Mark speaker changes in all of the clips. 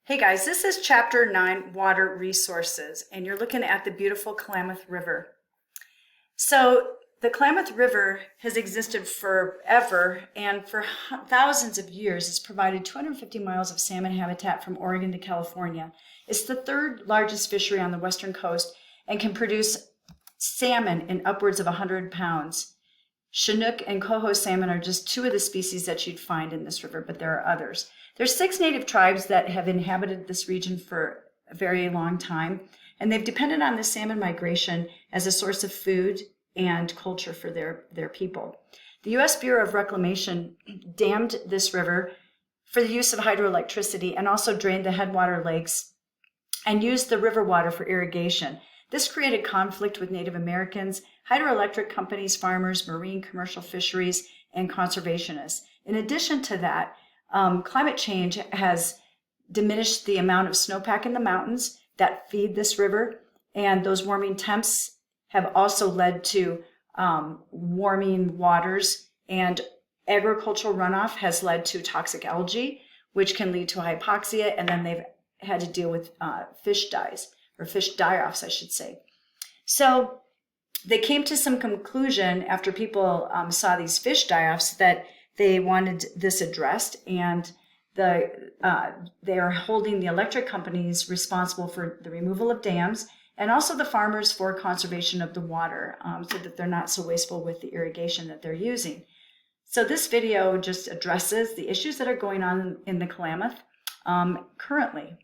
Speaker 1: Hey guys, this is Chapter 9, Water Resources, and you're looking at the beautiful Klamath River. So the Klamath River has existed forever, and for thousands of years it's provided 250 miles of salmon habitat from Oregon to California. It's the third largest fishery on the western coast and can produce salmon in upwards of 100 pounds. Chinook and coho salmon are just two of the species that you'd find in this river, but there are others. There's 6 native tribes that have inhabited this region for a very long time, and they've depended on the salmon migration as a source of food and culture for their people. The U.S. Bureau of Reclamation dammed this river for the use of hydroelectricity and also drained the headwater lakes and used the river water for irrigation. This created conflict with Native Americans, hydroelectric companies, farmers, marine commercial fisheries, and conservationists. In addition to that, climate change has diminished the amount of snowpack in the mountains that feed this river, and those warming temps have also led to warming waters, and agricultural runoff has led to toxic algae, which can lead to hypoxia, and then they've had to deal with fish die-offs, I should say. So they came to some conclusion after people saw these fish die-offs that they wanted this addressed, and they are holding the electric companies responsible for the removal of dams and also the farmers for conservation of the water so that they're not so wasteful with the irrigation that they're using. So this video just addresses the issues that are going on in the Klamath currently.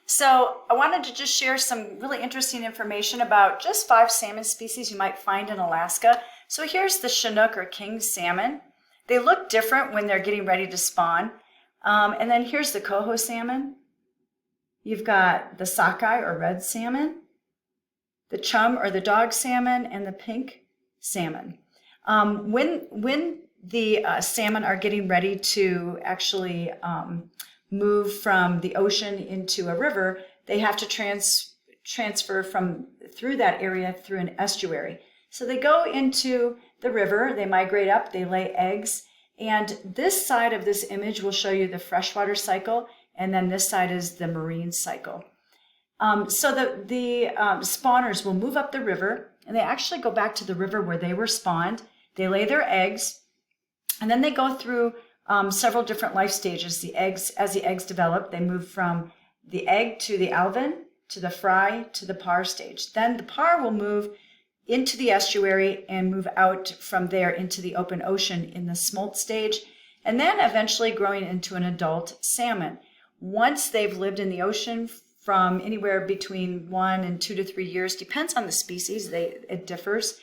Speaker 1: So I wanted to just share some really interesting information about just 5 salmon species you might find in Alaska. So here's the Chinook or king salmon. They look different when they're getting ready to spawn. And then here's the coho salmon. You've got the sockeye or red salmon, the chum or the dog salmon, and the pink salmon. When the salmon are getting ready to actually move from the ocean into a river, they have to transfer through that area through an estuary. So they go into the river, they migrate up, they lay eggs, and this side of this image will show you the freshwater cycle, and then this side is the marine cycle. So the spawners will move up the river, and they actually go back to the river where they were spawned. They lay their eggs, and then they go through several different life stages. As the eggs develop, they move from the egg to the alevin, to the fry, to the parr stage. Then the parr will move into the estuary and move out from there into the open ocean in the smolt stage, and then eventually growing into an adult salmon. Once they've lived in the ocean from anywhere between 1 and 2 to 3 years, depends on the species, it differs,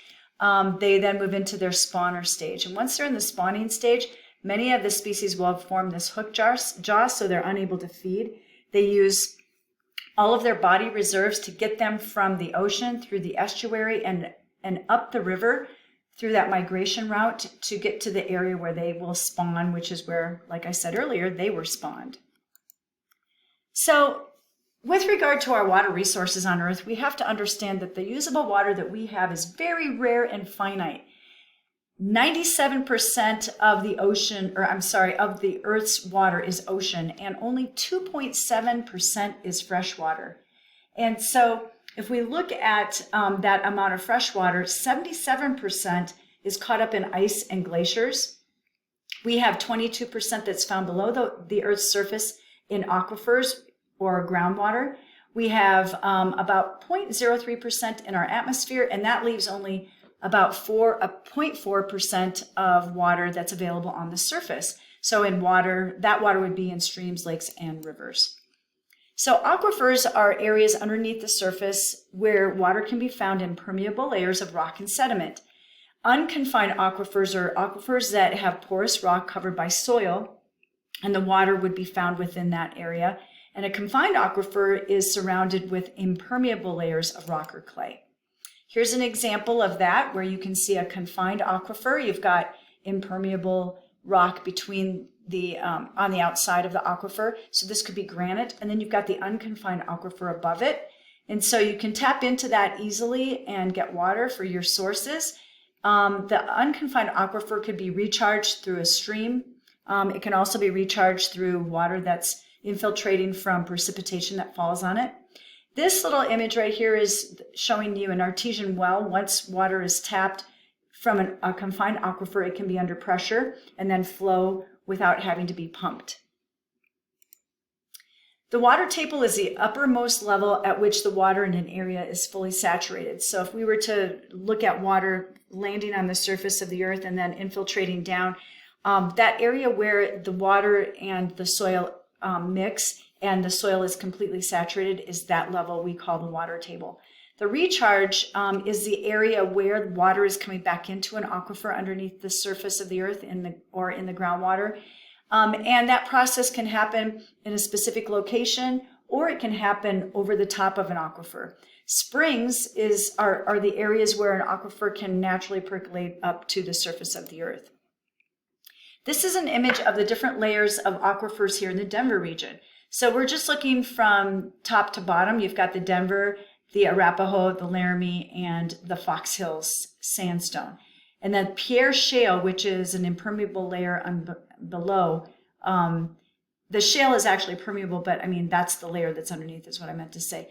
Speaker 1: they then move into their spawner stage. And once they're in the spawning stage, Many of the species will form this hook jaw, so they're unable to feed. They use all of their body reserves to get them from the ocean through the estuary and up the river through that migration route to get to the area where they will spawn, which is where, like I said earlier, they were spawned. So with regard to our water resources on Earth, we have to understand that the usable water that we have is very rare and finite. 97% of the ocean, of the Earth's water is ocean, and only 2.7% is fresh water. And so if we look at that amount of fresh water, 77% is caught up in ice and glaciers. We have 22% that's found below the Earth's surface in aquifers or groundwater. We have about 0.03% in our atmosphere, and that leaves only about 0.4% of water that's available on the surface. So in water, that water would be in streams, lakes, and rivers. So aquifers are areas underneath the surface where water can be found in permeable layers of rock and sediment. Unconfined aquifers are aquifers that have porous rock covered by soil, and the water would be found within that area. And a confined aquifer is surrounded with impermeable layers of rock or clay. Here's an example of that where you can see a confined aquifer. You've got impermeable rock between on the outside of the aquifer. So this could be granite. And then you've got the unconfined aquifer above it. And so you can tap into that easily and get water for your sources. The unconfined aquifer could be recharged through a stream. It can also be recharged through water that's infiltrating from precipitation that falls on it. This little image right here is showing you an artesian well. Once water is tapped from a confined aquifer, it can be under pressure and then flow without having to be pumped. The water table is the uppermost level at which the water in an area is fully saturated. So if we were to look at water landing on the surface of the earth and then infiltrating down, that area where the water and the soil mix and the soil is completely saturated is that level we call the water table. The recharge is the area where water is coming back into an aquifer underneath the surface of the earth or in the groundwater. And that process can happen in a specific location, or it can happen over the top of an aquifer. Springs are the areas where an aquifer can naturally percolate up to the surface of the earth. This is an image of the different layers of aquifers here in the Denver region. So we're just looking from top to bottom. You've got the Denver, the Arapahoe, the Laramie, and the Fox Hills sandstone. And then Pierre Shale, which is an impermeable layer below. The shale is actually permeable, but I mean, that's the layer that's underneath is what I meant to say.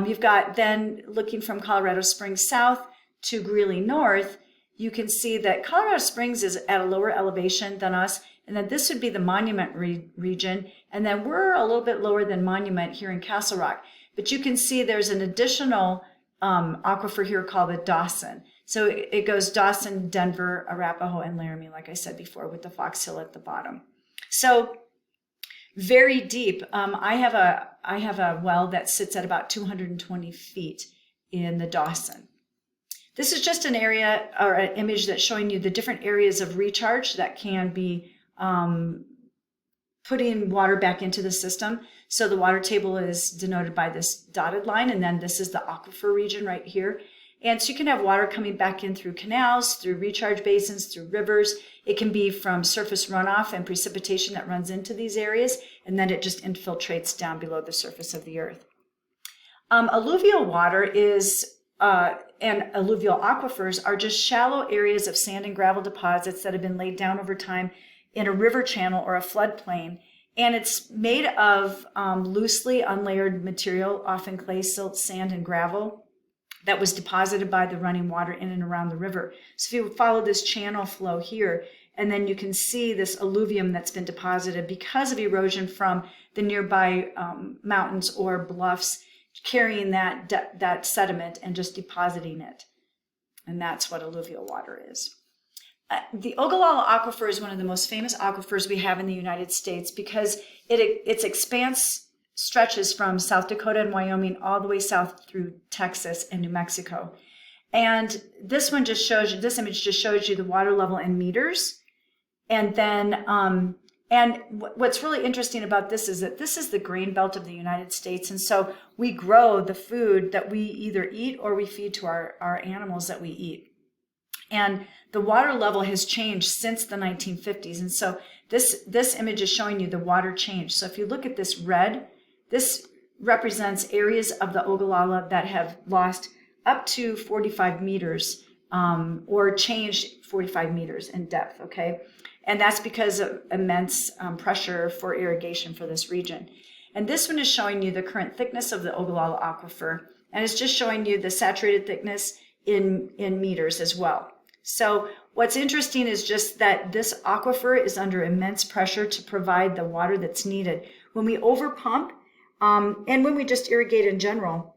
Speaker 1: You've got then looking from Colorado Springs south to Greeley north, you can see that Colorado Springs is at a lower elevation than us, and then this would be the Monument region, and then we're a little bit lower than Monument here in Castle Rock. But you can see there's an additional aquifer here called the Dawson. So it goes Dawson, Denver, Arapahoe, and Laramie, like I said before, with the Fox Hill at the bottom. So very deep. I have a well that sits at about 220 feet in the Dawson. This is just an area or an image that's showing you the different areas of recharge that can be putting water back into the system. So the water table is denoted by this dotted line, and then this is the aquifer region right here. And so you can have water coming back in through canals, through recharge basins, through rivers. It can be from surface runoff and precipitation that runs into these areas, and then it just infiltrates down below the surface of the earth. Alluvial water and alluvial aquifers are just shallow areas of sand and gravel deposits that have been laid down over time in a river channel or a floodplain. And it's made of loosely unlayered material, often clay, silt, sand, and gravel, that was deposited by the running water in and around the river. So if you follow this channel flow here, and then you can see this alluvium that's been deposited because of erosion from the nearby mountains or bluffs, carrying that sediment and just depositing it. And that's what alluvial water is. The Ogallala Aquifer is one of the most famous aquifers we have in the United States because its expanse stretches from South Dakota and Wyoming all the way south through Texas and New Mexico. And this image just shows you the water level in meters. And then, what's really interesting about this is that this is the grain belt of the United States. And so we grow the food that we either eat or we feed to our animals that we eat. And the water level has changed since the 1950s. And so this image is showing you the water change. So if you look at this red, this represents areas of the Ogallala that have lost up to 45 meters or changed 45 meters in depth, okay? And that's because of immense pressure for irrigation for this region. And this one is showing you the current thickness of the Ogallala Aquifer, and it's just showing you the saturated thickness in meters as well. So what's interesting is just that this aquifer is under immense pressure to provide the water that's needed. When we overpump, and when we just irrigate in general,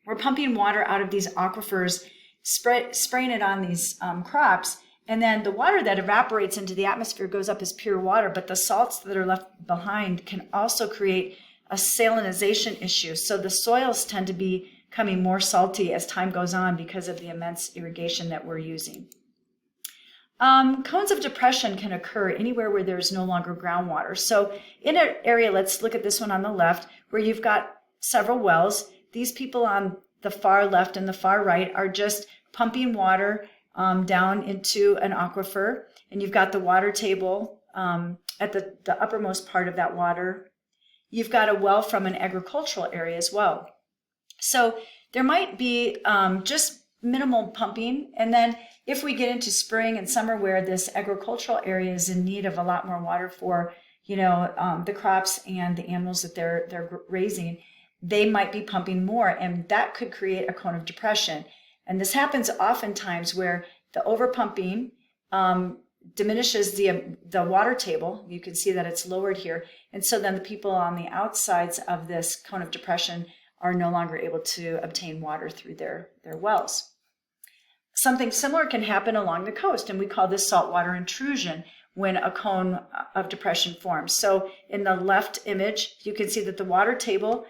Speaker 1: we're pumping water out of these aquifers, spraying it on these crops, and then the water that evaporates into the atmosphere goes up as pure water, but the salts that are left behind can also create a salinization issue. So the soils tend to be becoming more salty as time goes on because of the immense irrigation that we're using. Cones of depression can occur anywhere where there's no longer groundwater. So in an area, let's look at this one on the left, where you've got several wells. These people on the far left and the far right are just pumping water down into an aquifer, and you've got the water table at the uppermost part of that water. You've got a well from an agricultural area as well. So there might be just minimal pumping, and then if we get into spring and summer where this agricultural area is in need of a lot more water for the crops and the animals that they're raising, they might be pumping more, and that could create a cone of depression. And this happens oftentimes where the overpumping diminishes the water table. You can see that it's lowered here. And so then the people on the outsides of this cone of depression are no longer able to obtain water through their wells. Something similar can happen along the coast, and we call this saltwater intrusion when a cone of depression forms. So in the left image, you can see that the water table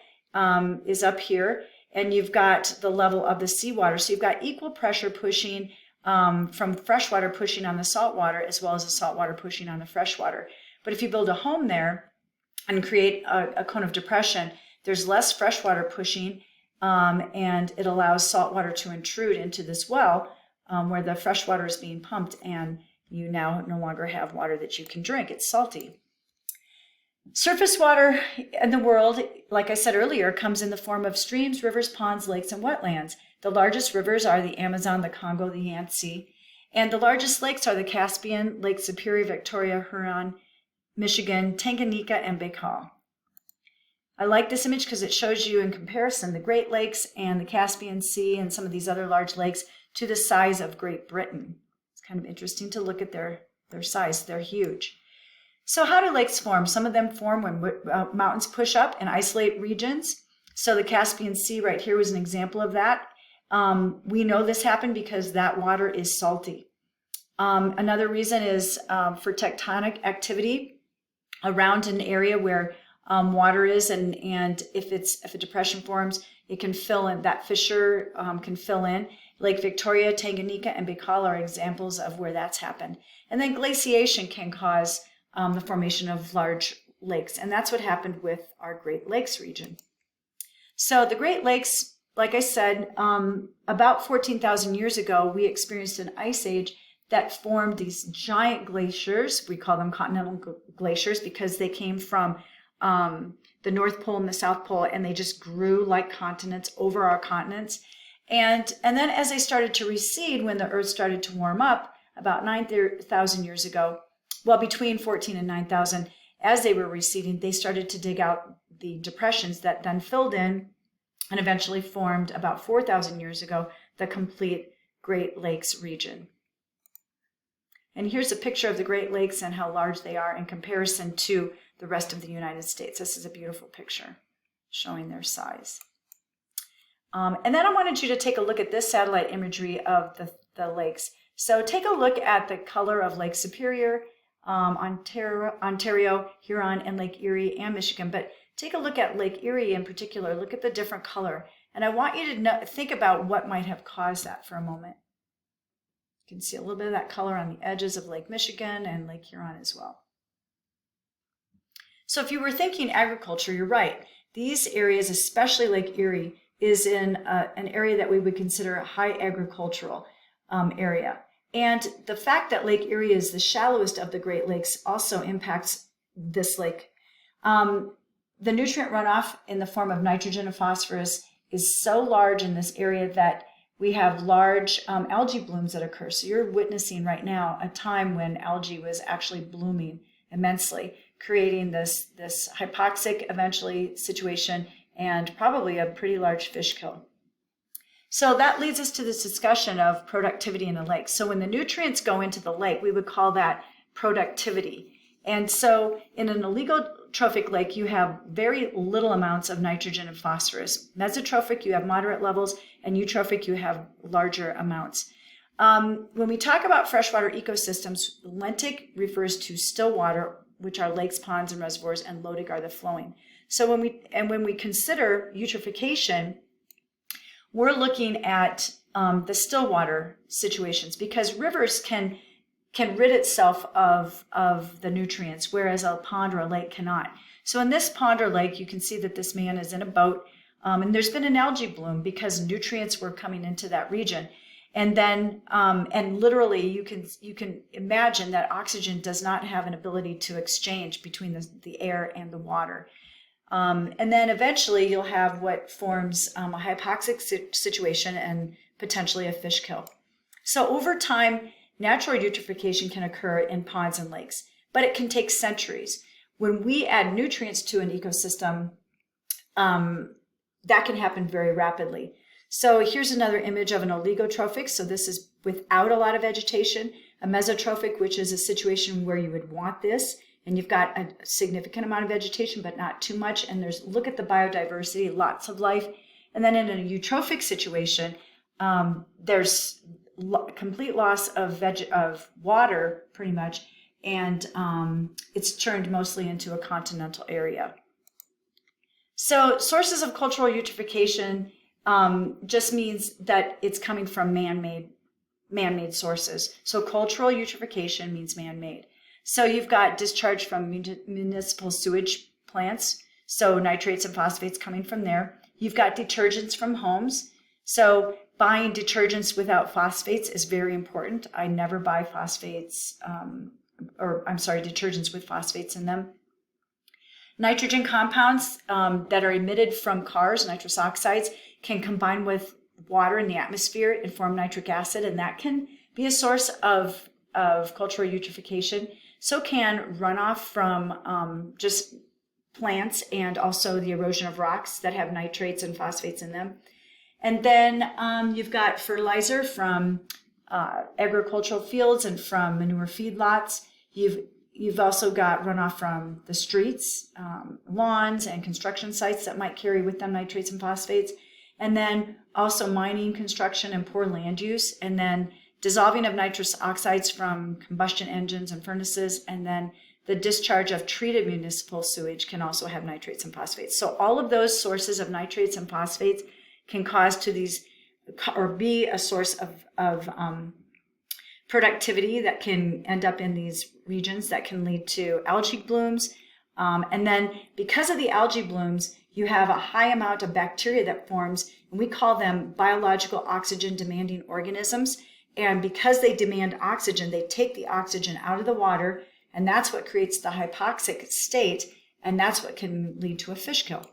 Speaker 1: is up here, and you've got the level of the seawater. So you've got equal pressure pushing from freshwater pushing on the saltwater, as well as the saltwater pushing on the freshwater. But if you build a home there and create a cone of depression, there's less freshwater pushing, and it allows saltwater to intrude into this well where the freshwater is being pumped, and you now no longer have water that you can drink. It's salty. Surface water in the world, like I said earlier, comes in the form of streams, rivers, ponds, lakes, and wetlands. The largest rivers are the Amazon, the Congo, the Yangtze, and the largest lakes are the Caspian, Lake Superior, Victoria, Huron, Michigan, Tanganyika, and Baikal. I like this image because it shows you in comparison the Great Lakes and the Caspian Sea and some of these other large lakes to the size of Great Britain. It's kind of interesting to look at their size. They're huge. So how do lakes form? Some of them form when mountains push up and isolate regions. So the Caspian Sea right here was an example of that. We know this happened because that water is salty. Another reason is for tectonic activity around an area where water is, and if a depression forms, it can fill in. That fissure can fill in. Lake Victoria, Tanganyika, and Baikal are examples of where that's happened. And then glaciation can cause the formation of large lakes, and that's what happened with our Great Lakes region. So the Great Lakes, like I said, about 14,000 years ago, we experienced an ice age that formed these giant glaciers. We call them continental glaciers because they came from the North Pole and the South Pole, and they just grew like continents over our continents. And then as they started to recede, when the Earth started to warm up about 9,000 years ago, well, between 14 and 9,000, as they were receding, they started to dig out the depressions that then filled in and eventually formed about 4,000 years ago the complete Great Lakes region. And here's a picture of the Great Lakes and how large they are in comparison to the rest of the United States. This is a beautiful picture showing their size. And then I wanted you to take a look at this satellite imagery of the lakes. So take a look at the color of Lake Superior, Ontario, Huron, and Lake Erie and Michigan. But take a look at Lake Erie in particular. Look at the different color. And I want you to think about what might have caused that for a moment. You can see a little bit of that color on the edges of Lake Michigan and Lake Huron as well. So if you were thinking agriculture, you're right. These areas, especially Lake Erie, is in an area that we would consider a high agricultural area. And the fact that Lake Erie is the shallowest of the Great Lakes also impacts this lake. The nutrient runoff in the form of nitrogen and phosphorus is so large in this area that we have large algae blooms that occur. So you're witnessing right now a time when algae was actually blooming immensely, creating this hypoxic eventually situation and probably a pretty large fish kill. So that leads us to this discussion of productivity in a lake. So when the nutrients go into the lake, we would call that productivity. And so in an oligotrophic lake, you have very little amounts of nitrogen and phosphorus. Mesotrophic, you have moderate levels, and eutrophic, you have larger amounts. When we talk about freshwater ecosystems, lentic refers to still water, which are lakes, ponds, and reservoirs, and lotic are the flowing. So when we consider eutrophication, we're looking at the still water situations, because rivers can rid itself of the nutrients, whereas a pond or a lake cannot. So in this pond or lake, you can see that this man is in a boat, and there's been an algae bloom because nutrients were coming into that region. And then, and literally, you can imagine that oxygen does not have an ability to exchange between the air and the water. And then eventually, you'll have what forms a hypoxic situation and potentially a fish kill. So over time, natural eutrophication can occur in ponds and lakes, but it can take centuries. When we add nutrients to an ecosystem, that can happen very rapidly. So here's another image of an oligotrophic. So this is without a lot of vegetation. A mesotrophic, which is a situation where you would want this, and you've got a significant amount of vegetation, but not too much. And look at the biodiversity, lots of life. And then in a eutrophic situation, there's complete loss of water, pretty much, and it's turned mostly into a continental area. So sources of cultural eutrophication just means that it's coming from man-made sources. So cultural eutrophication means man-made. So you've got discharge from municipal sewage plants, so nitrates and phosphates coming from there. You've got detergents from homes. So buying detergents without phosphates is very important. I never buy detergents with phosphates in them. Nitrogen compounds that are emitted from cars, nitrous oxides, can combine with water in the atmosphere and form nitric acid, and that can be a source of cultural eutrophication. So can runoff from just plants and also the erosion of rocks that have nitrates and phosphates in them. And then you've got fertilizer from agricultural fields and from manure feedlots. You've also got runoff from the streets, lawns, and construction sites that might carry with them nitrates and phosphates. And then also mining, construction, and poor land use. And then dissolving of nitrous oxides from combustion engines and furnaces. And then the discharge of treated municipal sewage can also have nitrates and phosphates. So all of those sources of nitrates and phosphates can cause to these, or be a source of productivity that can end up in these regions that can lead to algae blooms. And then because of the algae blooms, you have a high amount of bacteria that forms, and we call them biological oxygen demanding organisms. And because they demand oxygen, they take the oxygen out of the water, and that's what creates the hypoxic state, and that's what can lead to a fish kill.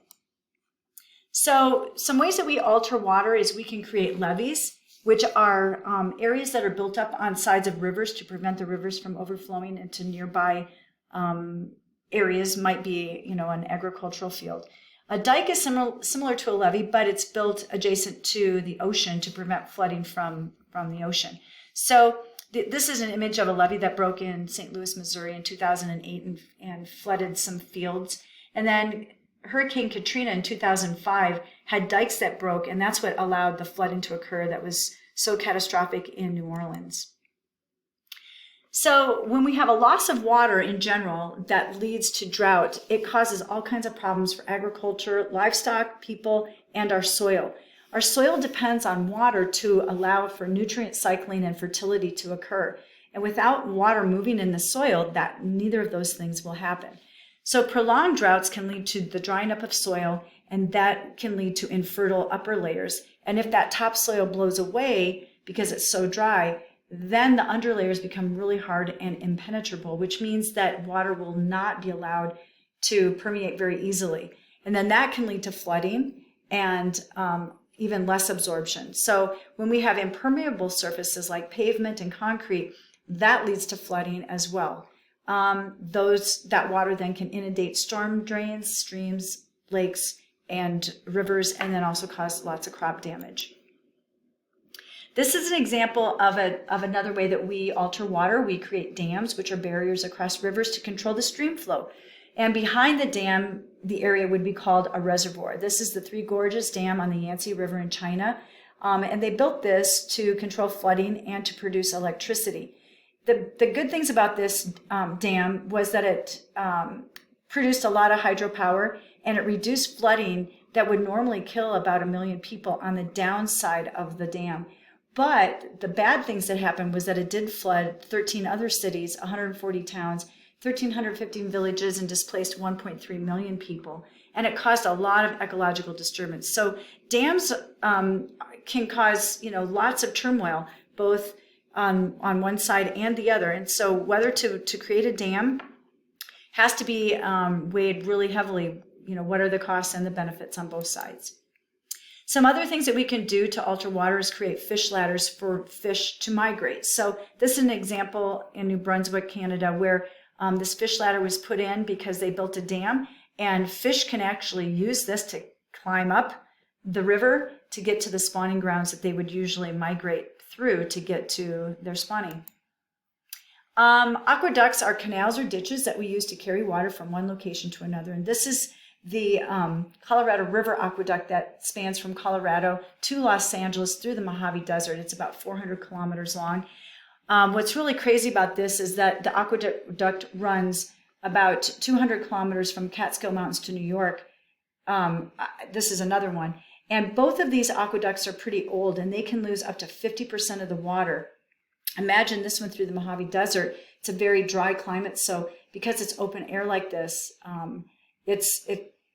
Speaker 1: So some ways that we alter water is we can create levees, which are areas that are built up on sides of rivers to prevent the rivers from overflowing into nearby areas, might be, an agricultural field. A dike is similar to a levee, but it's built adjacent to the ocean to prevent flooding from the ocean. So this is an image of a levee that broke in St. Louis, Missouri in 2008 and flooded some fields. And then Hurricane Katrina in 2005 had dikes that broke, and that's what allowed the flooding to occur that was so catastrophic in New Orleans. So when we have a loss of water in general that leads to drought, it causes all kinds of problems for agriculture, livestock, people, and our soil. Our soil depends on water to allow for nutrient cycling and fertility to occur. And without water moving in the soil, neither of those things will happen. So prolonged droughts can lead to the drying up of soil, and that can lead to infertile upper layers. And if that topsoil blows away because it's so dry, then the underlayers become really hard and impenetrable, which means that water will not be allowed to permeate very easily. And then that can lead to flooding and even less absorption. So when we have impermeable surfaces like pavement and concrete, that leads to flooding as well. That water then can inundate storm drains, streams, lakes, and rivers, and then also cause lots of crop damage. This is an example of another way that we alter water. We create dams, which are barriers across rivers to control the stream flow. And behind the dam, the area would be called a reservoir. This is the Three Gorges Dam on the Yangtze River in China. And they built this to control flooding and to produce electricity. The good things about this dam was that it produced a lot of hydropower, and it reduced flooding that would normally kill about 1 million people on the downside of the dam. But the bad things that happened was that it did flood 13 other cities, 140 towns, 1,315 villages, and displaced 1.3 million people. And it caused a lot of ecological disturbance. So dams can cause, lots of turmoil, both on one side and the other. And so whether to create a dam has to be weighed really heavily. What are the costs and the benefits on both sides? Some other things that we can do to alter water is create fish ladders for fish to migrate. So this is an example in New Brunswick, Canada, where this fish ladder was put in because they built a dam, and fish can actually use this to climb up the river to get to the spawning grounds that they would usually migrate through to get to their spawning. Aqueducts are canals or ditches that we use to carry water from one location to another. And this is the Colorado River Aqueduct that spans from Colorado to Los Angeles through the Mojave Desert. It's about 400 kilometers long. What's really crazy about this is that the aqueduct runs about 200 kilometers from Catskill Mountains to New York. This is another one. And both of these aqueducts are pretty old, and they can lose up to 50% of the water. Imagine this one through the Mojave Desert. It's a very dry climate, so because it's open air like this,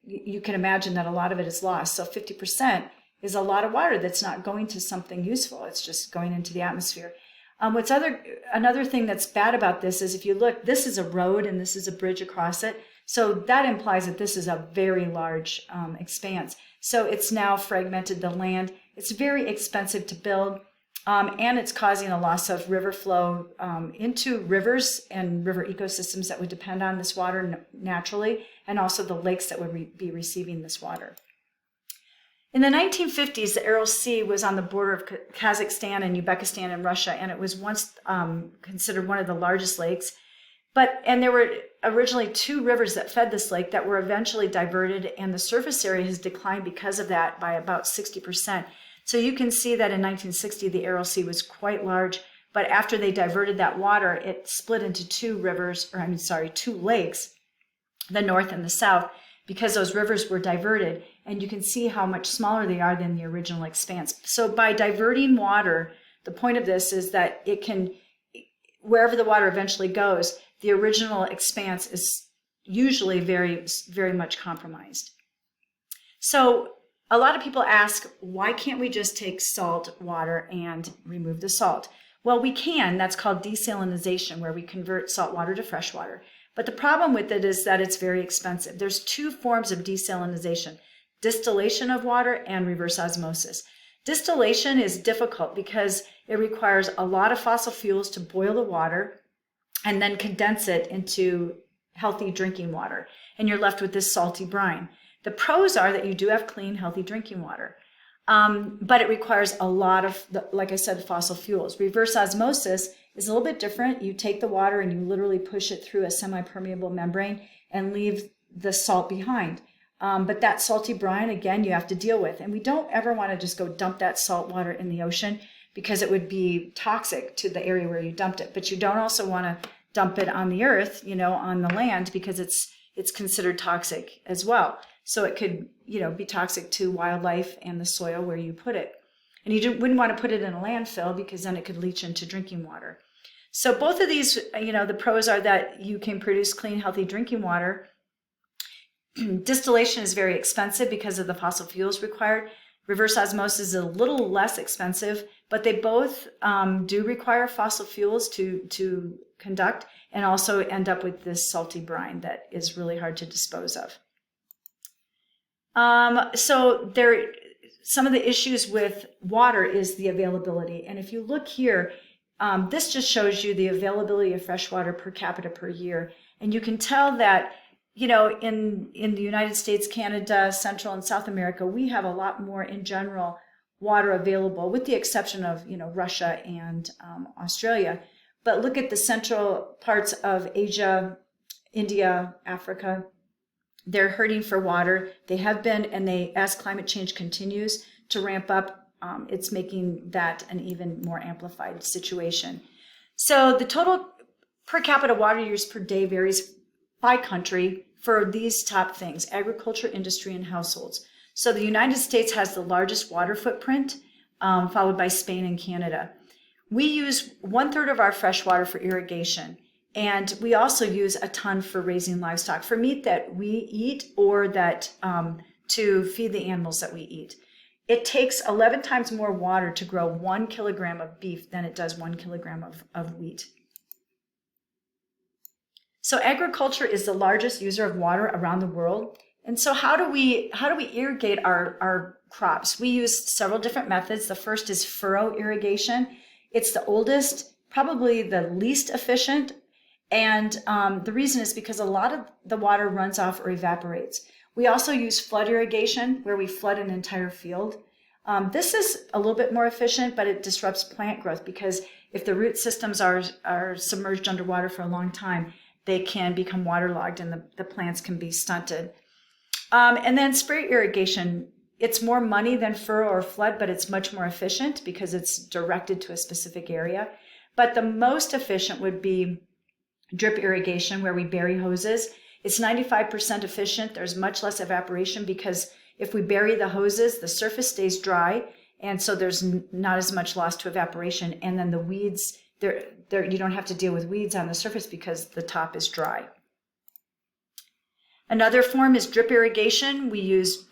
Speaker 1: you can imagine that a lot of it is lost. So 50% is a lot of water that's not going to something useful. It's just going into the atmosphere. Another thing that's bad about this is if you look, this is a road and this is a bridge across it. So that implies that this is a very large expanse. So it's now fragmented the land. It's very expensive to build, and it's causing a loss of river flow into rivers and river ecosystems that would depend on this water naturally, and also the lakes that would be receiving this water. In the 1950s, the Aral Sea was on the border of Kazakhstan and Uzbekistan and Russia, and it was once considered one of the largest lakes. And there were originally 2 rivers that fed this lake that were eventually diverted, and the surface area has declined because of that by about 60%. So you can see that in 1960, the Aral Sea was quite large, but after they diverted that water, it split into 2 lakes, the north and the south, because those rivers were diverted, and you can see how much smaller they are than the original expanse. So by diverting water, the point of this is that it can, wherever the water eventually goes, the original expanse is usually very, very much compromised. So a lot of people ask, why can't we just take salt water and remove the salt? Well, we can. That's called desalinization, where we convert salt water to fresh water. But the problem with it is that it's very expensive. There's 2 forms of desalinization: distillation of water and reverse osmosis. Distillation is difficult because it requires a lot of fossil fuels to boil the water and then condense it into healthy drinking water. And you're left with this salty brine. The pros are that you do have clean, healthy drinking water. But it requires a lot of, like I said, fossil fuels. Reverse osmosis is a little bit different. You take the water and you literally push it through a semi-permeable membrane and leave the salt behind. But that salty brine, again, you have to deal with. And we don't ever want to just go dump that salt water in the ocean, because it would be toxic to the area where you dumped it. But you don't also want to dump it on the earth, on the land, because it's considered toxic as well. So it could, be toxic to wildlife and the soil where you put it. And you wouldn't want to put it in a landfill because then it could leach into drinking water. So both of these, the pros are that you can produce clean, healthy drinking water. Distillation is very expensive because of the fossil fuels required. Reverse osmosis is a little less expensive, but they both do require fossil fuels to conduct, and also end up with this salty brine that is really hard to dispose of. So some of the issues with water is the availability. And if you look here, this just shows you the availability of fresh water per capita per year. And you can tell that, in the United States, Canada, Central and South America, we have a lot more in general water available, with the exception of, Russia and Australia. But look at the central parts of Asia, India, Africa. They're hurting for water. They have been, and as climate change continues to ramp up, it's making that an even more amplified situation. So the total per capita water use per day varies by country for these top things: agriculture, industry, and households. So the United States has the largest water footprint, followed by Spain and Canada. We use 1/3 of our fresh water for irrigation, and we also use a ton for raising livestock, for meat that we eat or that to feed the animals that we eat. It takes 11 times more water to grow 1 kilogram of beef than it does 1 kilogram of wheat. So agriculture is the largest user of water around the world. And so how do we irrigate our crops? We use several different methods. The first is furrow irrigation. It's the oldest, probably the least efficient. And the reason is because a lot of the water runs off or evaporates. We also use flood irrigation, where we flood an entire field. This is a little bit more efficient, but it disrupts plant growth, because if the root systems are submerged underwater for a long time, they can become waterlogged and the plants can be stunted. And then spray irrigation, it's more money than furrow or flood, but it's much more efficient because it's directed to a specific area. But the most efficient would be drip irrigation, where we bury hoses. It's 95% efficient. There's much less evaporation, because if we bury the hoses, the surface stays dry, and so there's not as much loss to evaporation. And then the weeds, you don't have to deal with weeds on the surface because the top is dry. Another form is drip irrigation. We use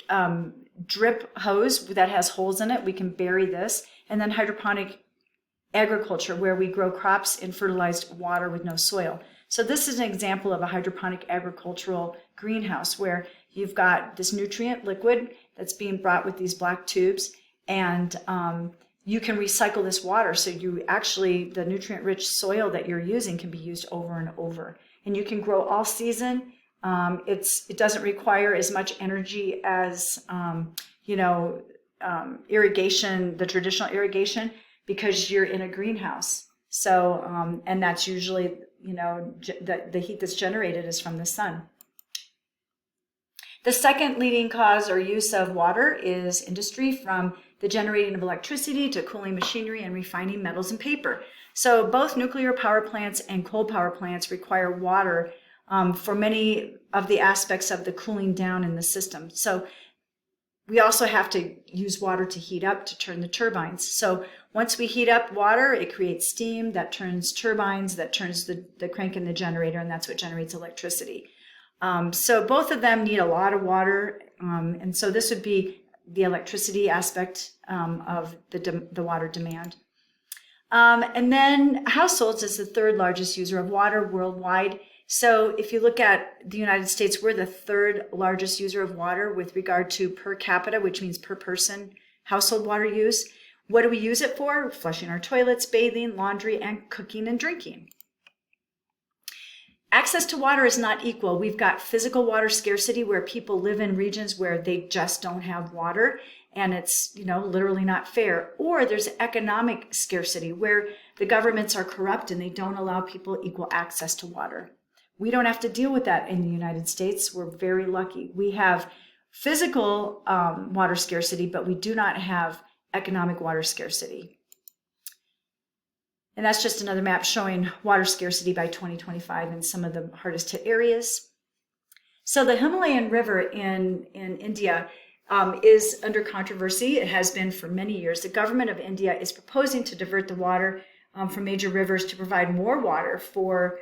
Speaker 1: drip hose that has holes in it. We can bury this. And then hydroponic agriculture, where we grow crops in fertilized water with no soil. So this is an example of a hydroponic agricultural greenhouse, where you've got this nutrient liquid that's being brought with these black tubes, and you can recycle this water. So the nutrient-rich soil that you're using can be used over and over. And you can grow all season. It doesn't require as much energy as, irrigation, the traditional irrigation, because you're in a greenhouse. So, and that's usually, the heat that's generated is from the sun. The second leading cause or use of water is industry, from the generating of electricity to cooling machinery and refining metals and paper. So both nuclear power plants and coal power plants require water for many of the aspects of the cooling down in the system. So we also have to use water to heat up, to turn the turbines. So once we heat up water, it creates steam that turns turbines, that turns the crank in the generator, and that's what generates electricity. So both of them need a lot of water, and so this would be the electricity aspect of the water demand. And then households is the third largest user of water worldwide. So if you look at the United States, we're the third largest user of water with regard to per capita, which means per person household water use. What do we use it for? Flushing our toilets, bathing, laundry, and cooking and drinking. Access to water is not equal. We've got physical water scarcity, where people live in regions where they just don't have water, and it's, literally not fair. Or there's economic scarcity, where the governments are corrupt and they don't allow people equal access to water. We don't have to deal with that in the United States. We're very lucky. We have physical water scarcity, but we do not have economic water scarcity. And that's just another map showing water scarcity by 2025 in some of the hardest hit areas. So the Himalayan River in India is under controversy. It has been for many years. The government of India is proposing to divert the water from major rivers to provide more water for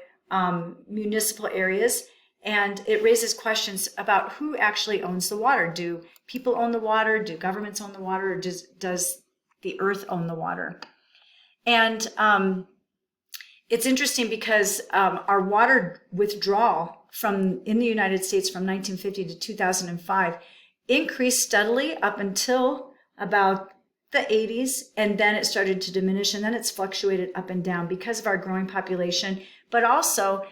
Speaker 1: municipal areas. And it raises questions about who actually owns the water. Do people own the water? Do governments own the water? Or does the earth own the water? And it's interesting because our water withdrawal in the United States from 1950 to 2005 increased steadily up until about the 80s, and then it started to diminish, and then it's fluctuated up and down because of our growing population, but also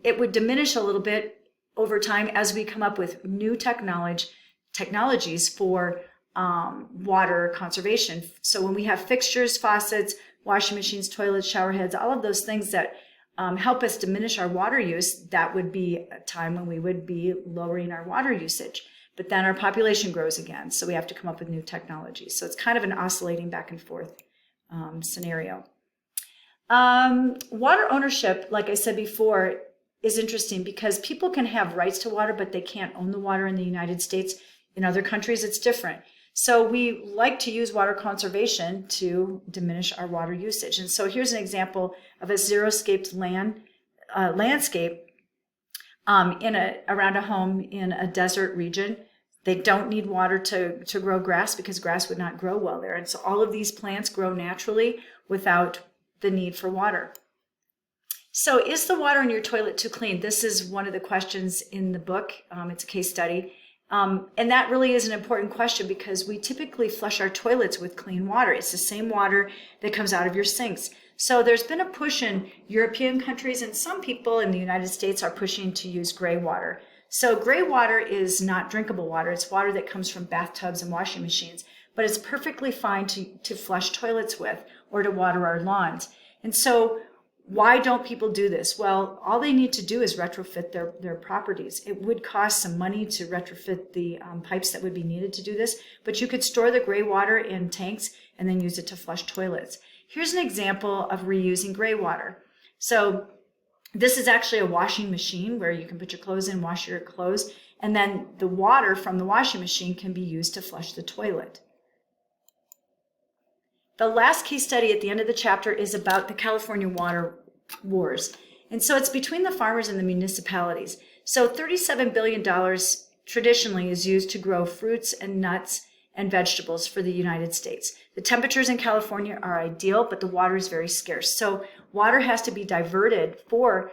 Speaker 1: it would diminish a little bit over time as we come up with new technologies for water conservation. So when we have fixtures, faucets, washing machines, toilets, shower heads, all of those things that help us diminish our water use, that would be a time when we would be lowering our water usage. But then our population grows again, so we have to come up with new technologies. So it's kind of an oscillating back and forth scenario. Water ownership, like I said before, is interesting because people can have rights to water, but they can't own the water in the United States. In other countries, it's different. So we like to use water conservation to diminish our water usage. And so here's an example of a xeriscaped landscape around a home in a desert region. They don't need water to grow grass because grass would not grow well there. And so all of these plants grow naturally without the need for water. So is the water in your toilet too clean? This is one of the questions in the book. It's a case study. And that really is an important question because we typically flush our toilets with clean water. It's the same water that comes out of your sinks. So there's been a push in European countries, and some people in the United States are pushing to use gray water. So gray water is not drinkable water. It's water that comes from bathtubs and washing machines, but it's perfectly fine to flush toilets with or to water our lawns. And so why don't people do this? Well, all they need to do is retrofit their properties. It would cost some money to retrofit the pipes that would be needed to do this, but you could store the gray water in tanks and then use it to flush toilets. Here's an example of reusing gray water. So this is actually a washing machine where you can put your clothes in, wash your clothes, and then the water from the washing machine can be used to flush the toilet. The last case study at the end of the chapter is about the California water wars. And so it's between the farmers and the municipalities. So $37 billion traditionally is used to grow fruits and nuts and vegetables for the United States. The temperatures in California are ideal, but the water is very scarce. So water has to be diverted for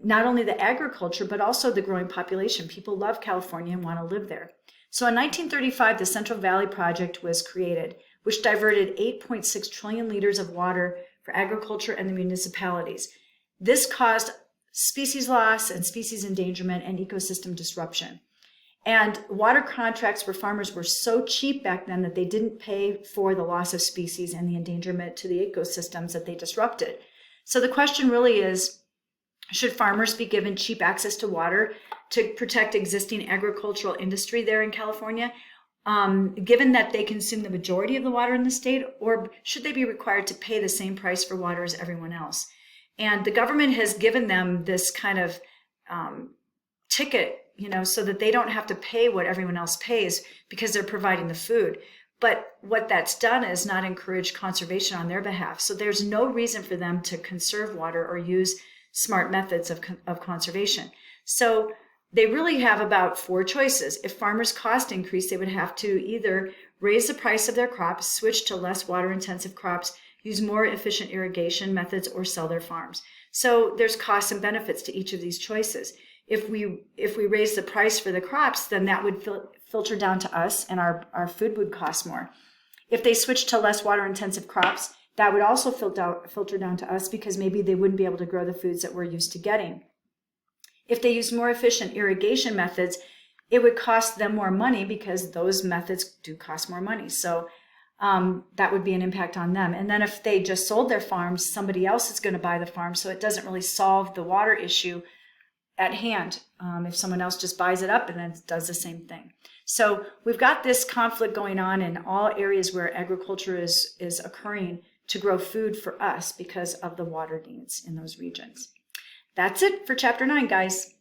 Speaker 1: not only the agriculture, but also the growing population. People love California and want to live there. So in 1935, the Central Valley Project was created, which diverted 8.6 trillion liters of water for agriculture and the municipalities. This caused species loss and species endangerment and ecosystem disruption. And water contracts for farmers were so cheap back then that they didn't pay for the loss of species and the endangerment to the ecosystems that they disrupted. So the question really is, should farmers be given cheap access to water to protect existing agricultural industry there in California, given that they consume the majority of the water in the state, or should they be required to pay the same price for water as everyone else? And the government has given them this kind of ticket, so that they don't have to pay what everyone else pays because they're providing the food. But what that's done is not encourage conservation on their behalf. So there's no reason for them to conserve water or use smart methods of conservation. So they really have about 4 choices. If farmers' cost increase, they would have to either raise the price of their crops, switch to less water-intensive crops, use more efficient irrigation methods, or sell their farms. So there's costs and benefits to each of these choices. If we raise the price for the crops, then that would filter down to us, and our food would cost more. If they switch to less water-intensive crops, that would also filter down to us because maybe they wouldn't be able to grow the foods that we're used to getting. If they use more efficient irrigation methods, it would cost them more money because those methods do cost more money. So that would be an impact on them. And then if they just sold their farms, somebody else is going to buy the farm, so it doesn't really solve the water issue at hand if someone else just buys it up and then does the same thing. So we've got this conflict going on in all areas where agriculture is occurring to grow food for us because of the water needs in those regions. That's it for chapter 9, guys.